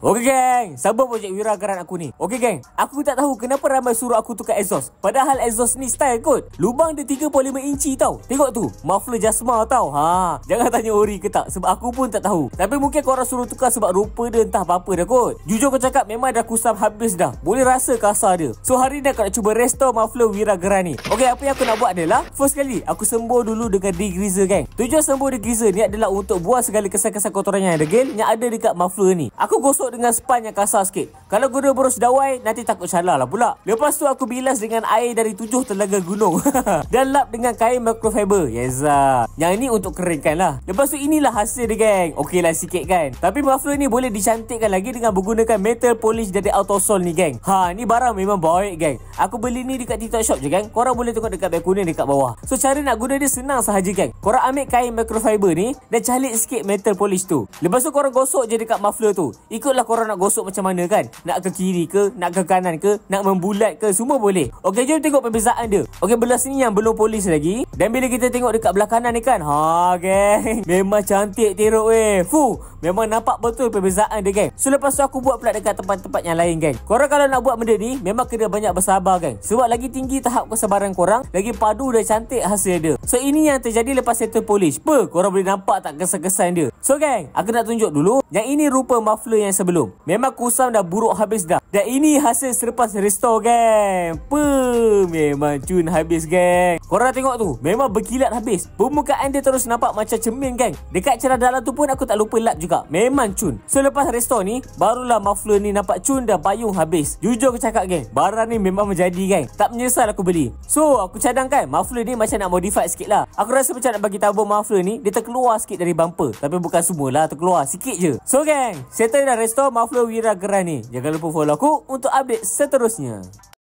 Okey geng, sabar projek Wira Geran aku ni. Okey geng, aku tak tahu kenapa ramai suruh aku tukar exhaust. Padahal exhaust ni style kot. Lubang dia 3.5 inci tau. Tengok tu, muffler Jasma tau. Jangan tanya ori ke tak, sebab aku pun tak tahu. Tapi mungkin korang suruh tukar sebab rupa dia entah apa-apa dah kot. Jujur aku cakap memang dah kusam habis dah. Boleh rasa kasar dia. So hari ni aku nak cuba restore muffler Wira Geran ni. Okey, apa yang aku nak buat adalah first kali aku sembur dulu dengan degreaser geng. Tujuan sembur degreaser ni adalah untuk buang segala kesan-kesan kotoran yang degil yang ada dekat muffler ni. Aku gosok dengan span yang kasar sikit. Kalau guna boros dawai, nanti takut salah lah pula. Lepas tu aku bilas dengan air dari 7 telaga gunung. Dan lap dengan kain microfiber. Yeza. Yang ni untuk keringkan lah. Lepas tu inilah hasil dia geng. Okey lah sikit kan. Tapi muffler ni boleh dicantikkan lagi dengan menggunakan metal polish dari Autosol ni geng. Ni barang memang baik geng. Aku beli ni dekat TikTok shop je geng. Korang boleh tengok dekat beg kuning dekat bawah. So cara nak guna dia senang sahaja geng. Korang ambil kain microfiber ni dan calik sikit metal polish tu. Lepas tu korang gosok je dekat muffler tu. Ikutlah korang nak gosok macam mana kan. Nak ke kiri ke, nak ke kanan ke, nak membulat ke, semua boleh. Okey, jom tengok perbezaan dia. Okey, belah sini yang belum polis lagi. Dan bila kita tengok dekat belah kanan ni kan, geng, memang cantik teruk weh. Memang nampak betul perbezaan dia geng. So lepas tu aku buat pula dekat tempat-tempat yang lain geng. Korang kalau nak buat benda ni memang kena banyak bersabar geng. Sebab lagi tinggi tahap kesabaran korang, lagi padu dan cantik hasil dia. So ini yang terjadi lepas settle polish. Korang boleh nampak tak kesan-kesan dia. So geng, aku nak tunjuk dulu. Yang ini rupa muffler yang sebelum. Memang kusam dah buruk habis dah. Dan ini hasil selepas restore geng. Memang cun habis geng. Korang tengok tu, memang berkilat habis. Permukaan dia terus nampak macam cermin geng. Dekat cerah dalam tu pun aku tak lupa lap juga. Memang cun. So lepas restore ni, barulah muffler ni nampak cun dan payung habis. Jujur aku cakap geng, barang ni memang menjadi geng. Tak menyesal aku beli. So aku cadangkan muffler ni macam nak modify sikit lah. Aku rasa macam nak bagi tabur muffler ni, dia terkeluar sikit dari bumper. Tapi bukan semualah, terkeluar sikit je. So geng, settle dah restore muffler Wira Geran ni. Jangan lupa follow aku untuk update seterusnya.